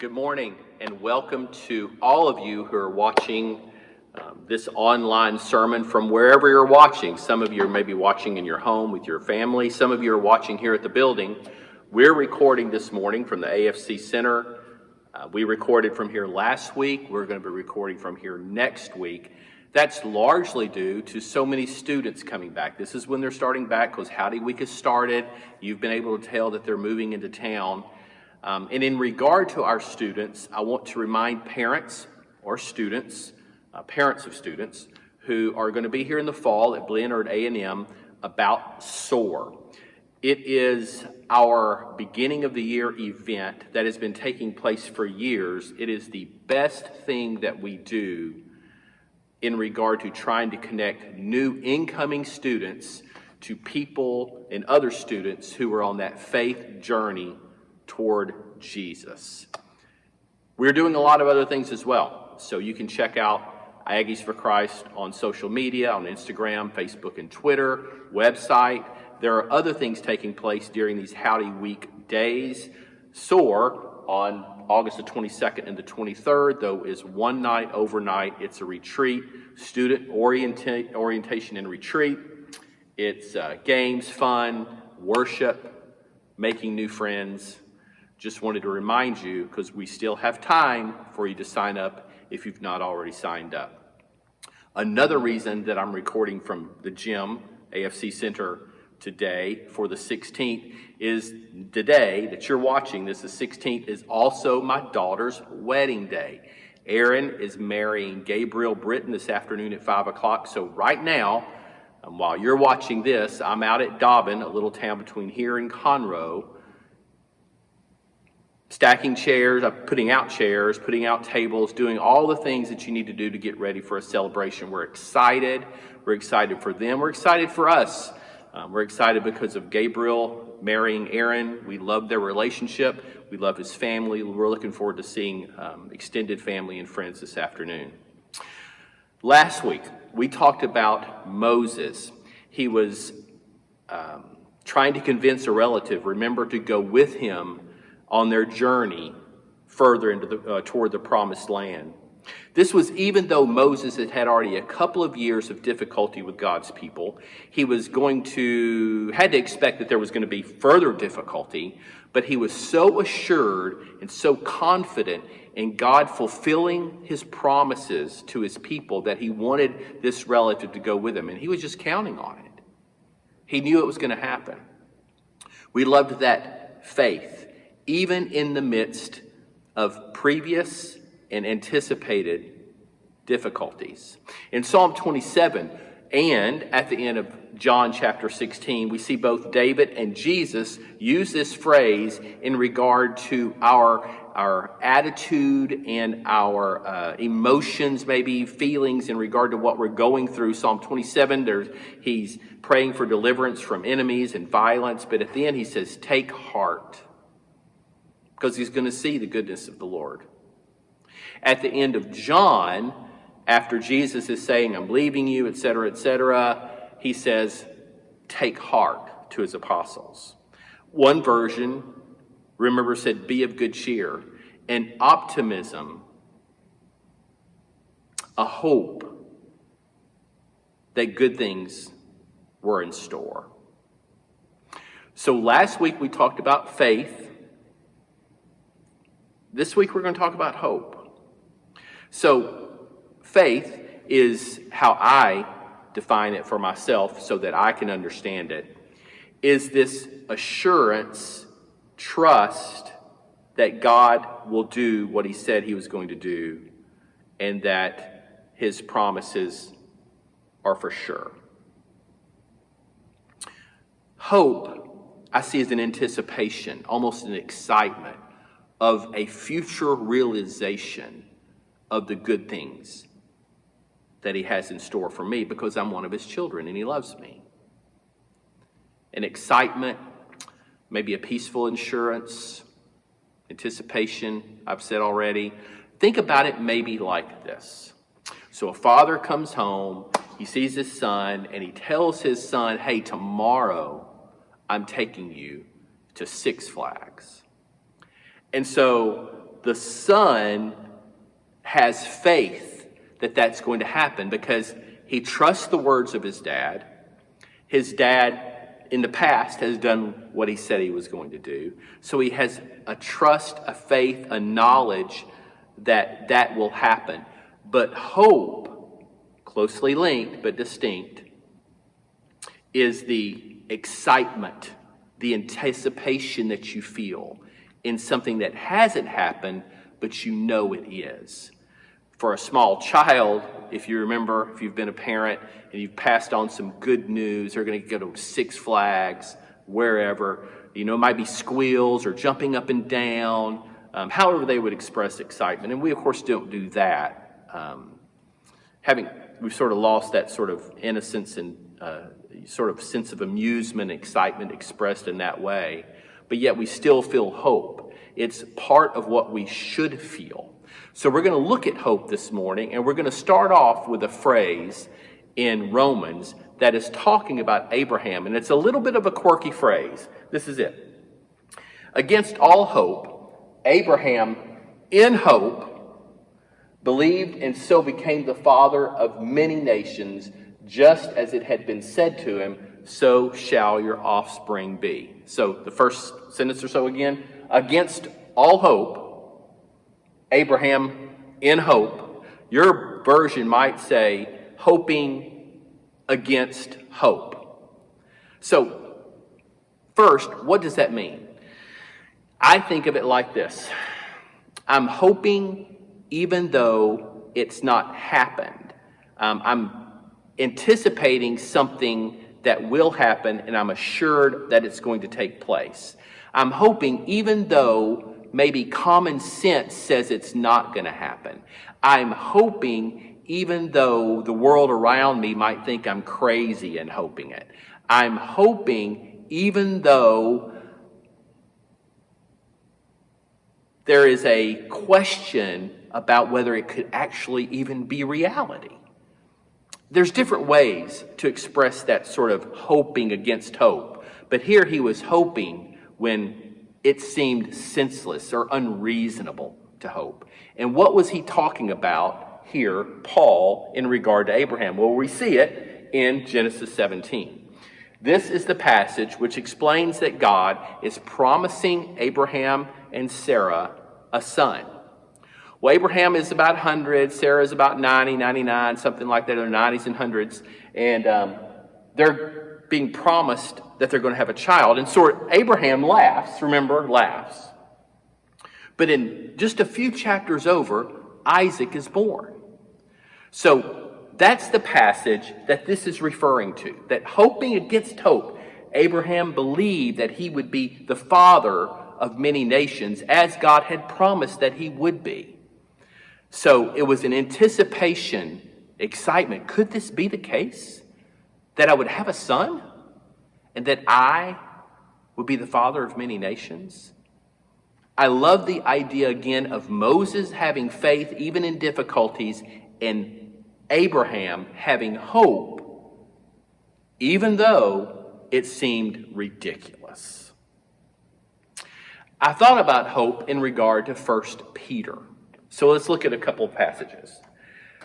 Good morning and welcome to all of you who are watching this online sermon from wherever you're watching. Some of you are maybe watching in your home with your family. Some of you are watching here at the building. We're recording this morning from the AFC Center. We recorded from here last week. We're going to be recording from here next week. That's largely due to so many students coming back. This is when they're starting back because Howdy Week has started. You've been able to tell that they're moving into town. And in regard to our students, I want to remind parents or students, parents of students, who are going to be here in the fall at Blinn or at A&M about SOAR. It is our beginning of the year event that has been taking place for years. It is the best thing that we do in regard to trying to connect new incoming students to people and other students who are on that faith journey toward Jesus. We're doing a lot of other things as well. So you can check out Aggies for Christ on social media, on Instagram, Facebook, and Twitter, website. There are other things taking place during these Howdy Week days. SOAR on August the 22nd and the 23rd, though, is one night overnight. It's a retreat, student orientation and retreat. It's games, fun, worship, making new friends. Just wanted to remind you, because we still have time for you to sign up if you've not already signed up. Another reason that I'm recording from the gym, AFC Center, today for the 16th is the day that you're watching this, the 16th, is also my daughter's wedding day. Erin is marrying Gabriel Britton this afternoon at 5 o'clock. So right now, while you're watching this, I'm out at Dobbin, a little town between here and Conroe, stacking chairs, putting out tables, doing all the things that you need to do to get ready for a celebration. We're excited. We're excited for them. We're excited for us. We're excited because of Gabriel marrying Erin. We love their relationship. We love his family. We're looking forward to seeing extended family and friends this afternoon. Last week, we talked about Moses. He was trying to convince a relative, remember, to go with him on their journey further into toward the promised land. This was even though Moses had already a couple of years of difficulty with God's people. He had to expect that there was going to be further difficulty, but he was so assured and so confident in God fulfilling his promises to his people that he wanted this relative to go with him, and he was just counting on it. He knew it was going to happen. We loved that faith, even in the midst of previous and anticipated difficulties. In Psalm 27 and at the end of John chapter 16, we see both David and Jesus use this phrase in regard to our attitude and our emotions, maybe feelings in regard to what we're going through. Psalm 27, he's praying for deliverance from enemies and violence, but at the end he says, "Take heart," because he's going to see the goodness of the Lord. At the end of John, after Jesus is saying, "I'm leaving you," etc., he says, "Take heart," to his apostles. One version, remember, said, "Be of good cheer." An optimism, a hope that good things were in store. So last week we talked about faith. This week we're going to talk about hope. So faith is how I define it for myself so that I can understand it, is this assurance, trust that God will do what he said he was going to do and that his promises are for sure. Hope, I see as an anticipation, almost an excitement of a future realization of the good things that he has in store for me because I'm one of his children and he loves me. An excitement, maybe a peaceful assurance, anticipation, I've said already. Think about it maybe like this. So a father comes home, he sees his son, and he tells his son, "Hey, tomorrow I'm taking you to Six Flags." And so the son has faith that that's going to happen because he trusts the words of his dad. His dad in the past has done what he said he was going to do. So he has a trust, a faith, a knowledge that that will happen. But hope, closely linked but distinct, is the excitement, the anticipation that you feel in something that hasn't happened, but you know it is. For a small child, if you remember, if you've been a parent and you've passed on some good news, they're going to go to Six Flags, wherever, it might be squeals or jumping up and down, however they would express excitement. And we, of course, don't do that. We've sort of lost that sort of innocence and sort of sense of amusement, excitement expressed in that way. But yet we still feel hope. It's part of what we should feel. So we're going to look at hope this morning, and we're going to start off with a phrase in Romans that is talking about Abraham, and it's a little bit of a quirky phrase. This is it. Against all hope, Abraham, in hope, believed and so became the father of many nations, just as it had been said to him, so shall your offspring be. So the first sentence or so again, against all hope, Abraham in hope. Your version might say, hoping against hope. So, first, what does that mean? I think of it like this. I'm hoping even though it's not happened. I'm anticipating something that will happen, and I'm assured that it's going to take place. I'm hoping even though maybe common sense says it's not going to happen. I'm hoping even though the world around me might think I'm crazy in hoping it. I'm hoping even though there is a question about whether it could actually even be reality. There's different ways to express that sort of hoping against hope. But here he was hoping when it seemed senseless or unreasonable to hope. And what was he talking about here, Paul, in regard to Abraham? Well, we see it in Genesis 17. This is the passage which explains that God is promising Abraham and Sarah a son. Well, Abraham is about 100, Sarah is about 90, 99, something like that, or 90s and 100s. And they're being promised that they're going to have a child. And so Abraham laughs, laughs. But in just a few chapters over, Isaac is born. So that's the passage that this is referring to. That hoping against hope, Abraham believed that he would be the father of many nations, as God had promised that he would be. So it was an anticipation, excitement. Could this be the case? That I would have a son? And that I would be the father of many nations? I love the idea again of Moses having faith even in difficulties and Abraham having hope even though it seemed ridiculous. I thought about hope in regard to 1 Peter. So let's look at a couple of passages.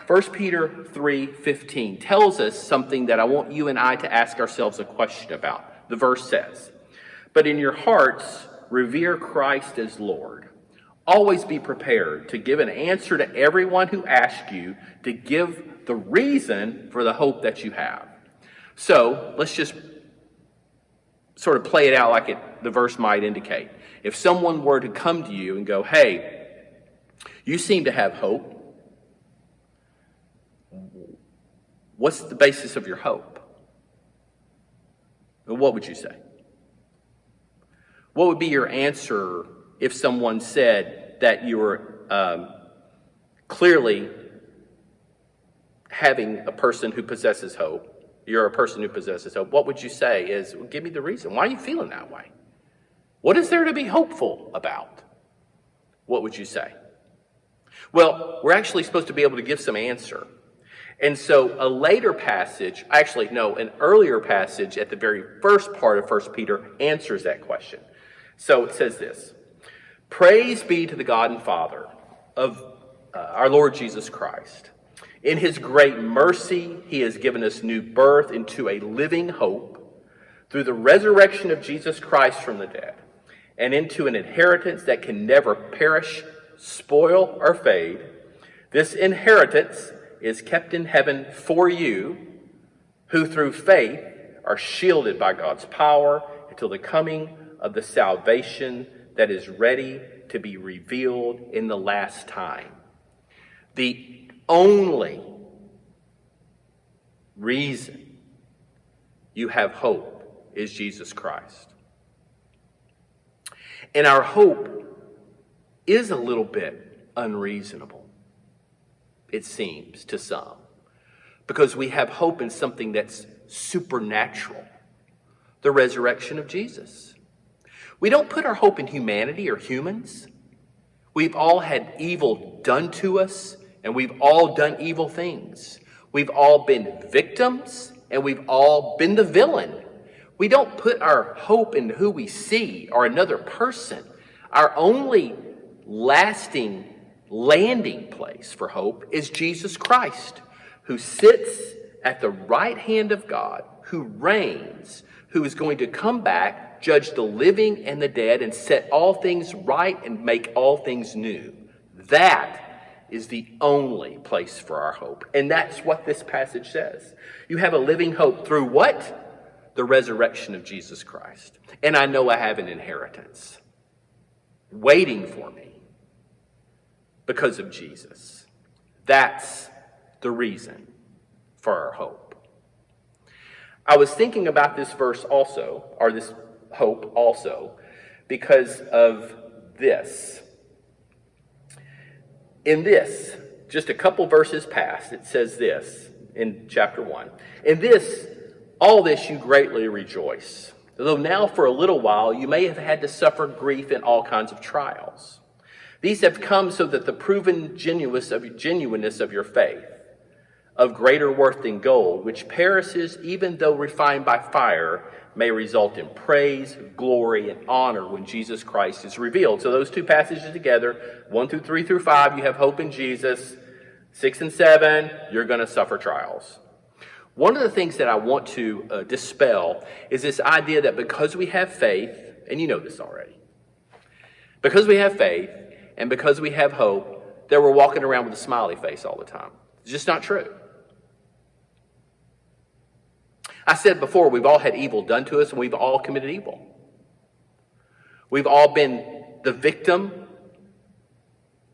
1 Peter 3:15 tells us something that I want you and I to ask ourselves a question about. The verse says, "But in your hearts revere Christ as Lord. Always be prepared to give an answer to everyone who asks you to give the reason for the hope that you have." So let's just sort of play it out like the verse might indicate. If someone were to come to you and go, "Hey, you seem to have hope. What's the basis of your hope?" What would you say? What would be your answer if someone said that you were clearly having a person who possesses hope? You're a person who possesses hope. What would you say is, well, give me the reason. Why are you feeling that way? What is there to be hopeful about? What would you say? Well, we're actually supposed to be able to give some answer. And so a later passage, an earlier passage at the very first part of 1 Peter answers that question. So it says this, Praise be to the God and Father of our Lord Jesus Christ. In his great mercy, he has given us new birth into a living hope through the resurrection of Jesus Christ from the dead, and into an inheritance that can never perish, spoil, or fade. This inheritance is kept in heaven for you, who through faith are shielded by God's power until the coming of the salvation that is ready to be revealed in the last time. The only reason you have hope is Jesus Christ. And our hope is a little bit unreasonable, it seems to some, because we have hope in something that's supernatural, the resurrection of Jesus. We don't put our hope in humanity or humans. We've all had evil done to us, and we've all done evil things. We've all been victims, and we've all been the villain. We don't put our hope in who we see or another person. Our only lasting landing place for hope is Jesus Christ, who sits at the right hand of God, who reigns, who is going to come back, judge the living and the dead, and set all things right and make all things new. That is the only place for our hope. And that's what this passage says. You have a living hope through what? The resurrection of Jesus Christ. And I know I have an inheritance waiting for me because of Jesus. That's the reason for our hope. I was thinking about this verse also, or this hope also, because of this. In this, just a couple verses past, it says this in chapter 1. In this, all this you greatly rejoice, though now for a little while you may have had to suffer grief in all kinds of trials. These have come so that the proven genuineness of your faith, of greater worth than gold, which perishes even though refined by fire, may result in praise, glory, and honor when Jesus Christ is revealed. So those two passages together, 1 through 3 through 5, you have hope in Jesus. 6 and 7, you're going to suffer trials. One of the things that I want to dispel is this idea that because we have faith, and you know this already, because we have faith and because we have hope, that we're walking around with a smiley face all the time. It's just not true. I said before, we've all had evil done to us and we've all committed evil. We've all been the victim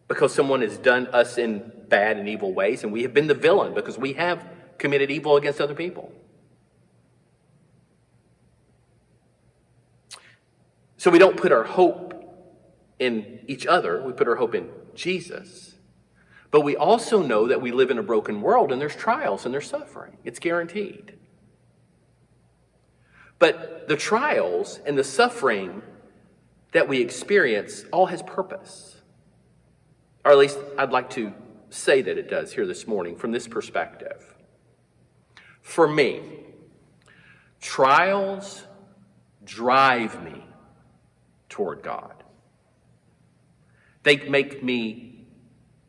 because someone has done us in bad and evil ways, and we have been the villain because we have committed evil against other people. So we don't put our hope in each other, we put our hope in Jesus. But we also know that we live in a broken world and there's trials and there's suffering. It's guaranteed. But the trials and the suffering that we experience all has purpose. Or at least I'd like to say that it does here this morning from this perspective. For me, trials drive me toward God. They make me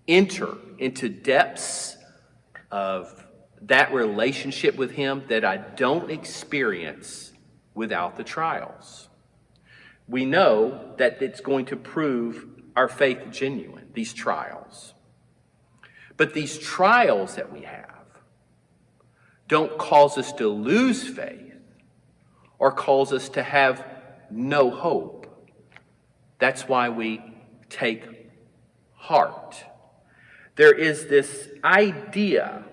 enter into depths of that relationship with Him that I don't experience without the trials. We know that it's going to prove our faith genuine, these trials. But these trials that we have don't cause us to lose faith or cause us to have no hope. That's why we take heart. There is this idea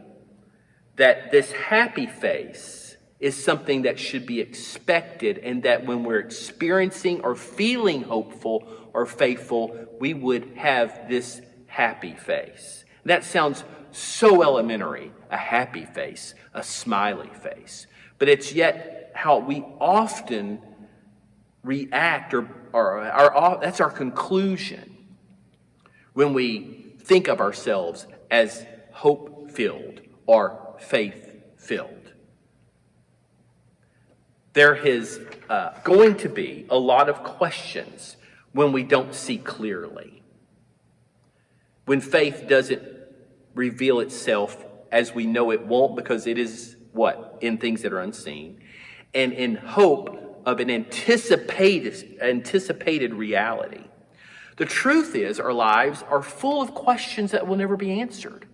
that this happy face is something that should be expected, and that when we're experiencing or feeling hopeful or faithful, we would have this happy face. That sounds so elementary, a happy face, a smiley face. But it's yet how we often react, or that's our conclusion when we think of ourselves as hope-filled or faith-filled. There is going to be a lot of questions when we don't see clearly. When faith doesn't reveal itself as we know it won't, because it is what? In things that are unseen. And in hope of an anticipated reality. The truth is, our lives are full of questions that will never be answered.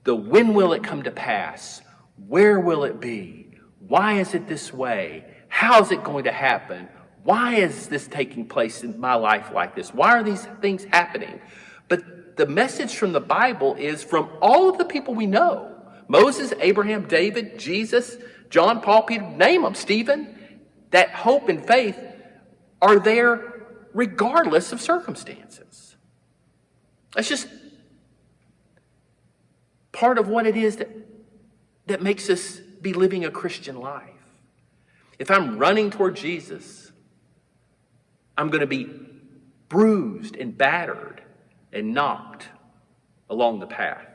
The when will it come to pass? Where will it be? Why is it this way? How is it going to happen? Why is this taking place in my life like this? Why are these things happening? But the message from the Bible is from all of the people we know. Moses, Abraham, David, Jesus, John, Paul, Peter, name them, Stephen. That hope and faith are there regardless of circumstances. That's just part of what it is that makes us be living a Christian life. If I'm running toward Jesus, I'm going to be bruised and battered and knocked along the path.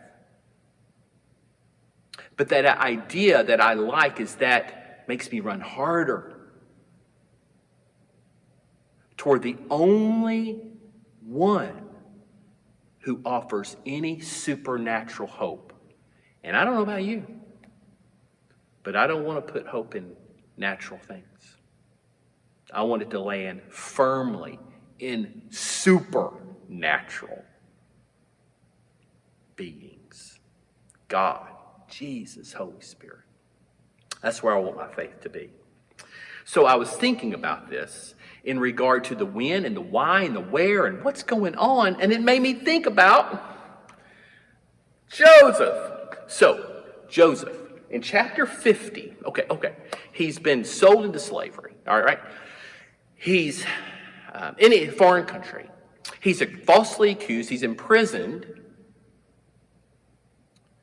But that idea that I like is that makes me run harder toward the only one who offers any supernatural hope. And I don't know about you, but I don't want to put hope in natural things. I want it to land firmly in supernatural beings. God, Jesus, Holy Spirit. That's where I want my faith to be. So I was thinking about this in regard to the when and the why and the where and what's going on, and it made me think about Joseph. So, Joseph, in chapter 50, okay, he's been sold into slavery, all right? He's in a foreign country. He's falsely accused. He's imprisoned,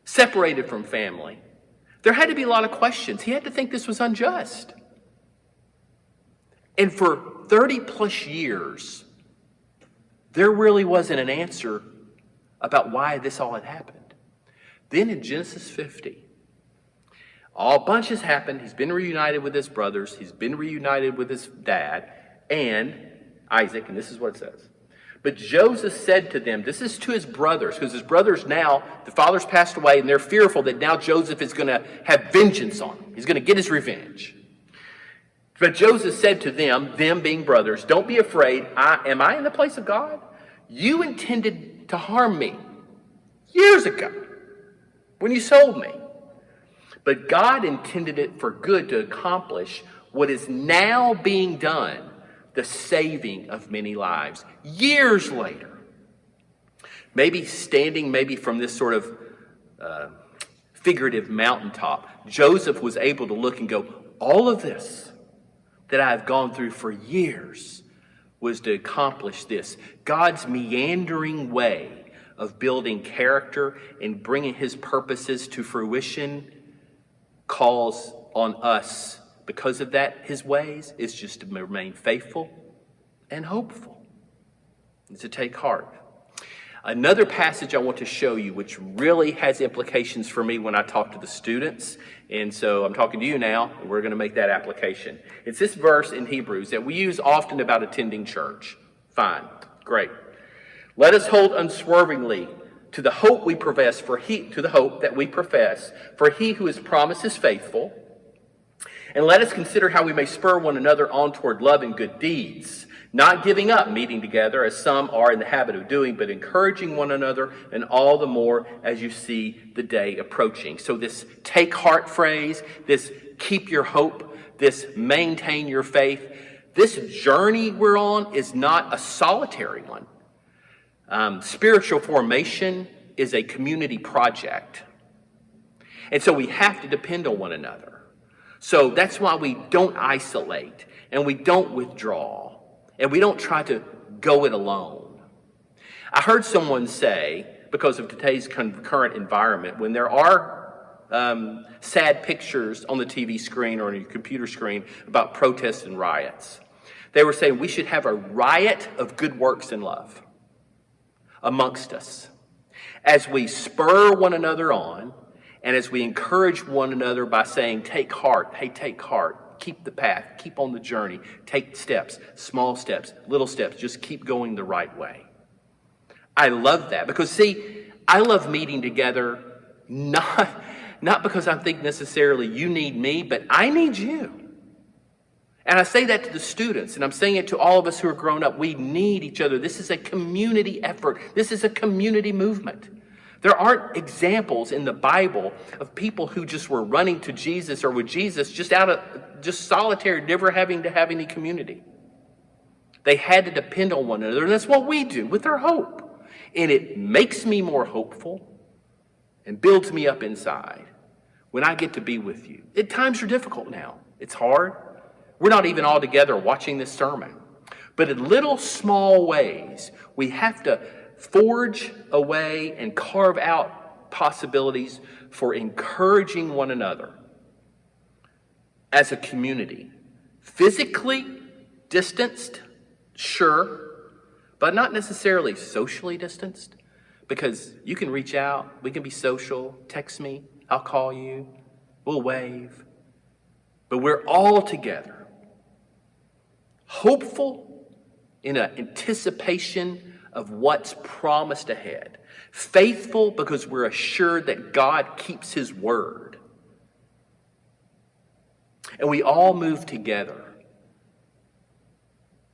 separated from family. There had to be a lot of questions. He had to think this was unjust. And for 30 plus years, there really wasn't an answer about why this all had happened. Then in Genesis 50, a bunch has happened. He's been reunited with his brothers. He's been reunited with his dad and Isaac. And this is what it says. But Joseph said to them, this is to his brothers, because his brothers now, the father's passed away, and they're fearful that now Joseph is going to have vengeance on him. He's going to get his revenge. But Joseph said to them being brothers, don't be afraid. Am I in the place of God? You intended to harm me years ago when you sold me. But God intended it for good to accomplish what is now being done, the saving of many lives. Years later, maybe standing from this sort of figurative mountaintop, Joseph was able to look and go, all of this that I've gone through for years was to accomplish this. God's meandering way of building character and bringing his purposes to fruition calls on us, because of that, his ways, is just to remain faithful and hopeful, and to take heart. Another passage I want to show you, which really has implications for me when I talk to the students, and so I'm talking to you now, and we're going to make that application. It's this verse in Hebrews that we use often about attending church. Fine, great. Let us hold unswervingly to the hope we profess, for he who has promised is faithful. And let us consider how we may spur one another on toward love and good deeds, not giving up meeting together as some are in the habit of doing, but encouraging one another, and all the more as you see the day approaching. So this take heart phrase, this keep your hope, this maintain your faith, this journey we're on is not a solitary one. Spiritual formation is a community project. And so we have to depend on one another. So that's why we don't isolate and we don't withdraw and we don't try to go it alone. I heard someone say, because of today's current environment, when there are sad pictures on the TV screen or on your computer screen about protests and riots, they were saying we should have a riot of good works and love amongst us as we spur one another on. And as we encourage one another by saying, take heart, hey, take heart, keep the path, keep on the journey, take steps, small steps, little steps, just keep going the right way. I love that because, see, I love meeting together, not because I think necessarily you need me, but I need you. And I say that to the students, and I'm saying it to all of us who are grown up. We need each other. This is a community effort. This is a community movement. There aren't examples in the Bible of people who just were running to Jesus or with Jesus just solitary, never having to have any community. They had to depend on one another, and that's what we do with our hope. And it makes me more hopeful and builds me up inside when I get to be with you. At times are difficult now. It's hard. We're not even all together watching this sermon. But in little small ways, we have to forge a way and carve out possibilities for encouraging one another as a community. Physically distanced, sure, but not necessarily socially distanced, because you can reach out, we can be social, text me, I'll call you, we'll wave. But we're all together, hopeful in an anticipation of what's promised ahead, faithful because we're assured that God keeps his word. And we all move together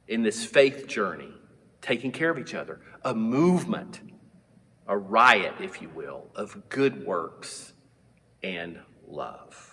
in this faith journey, taking care of each other, a movement, a riot, if you will, of good works and love.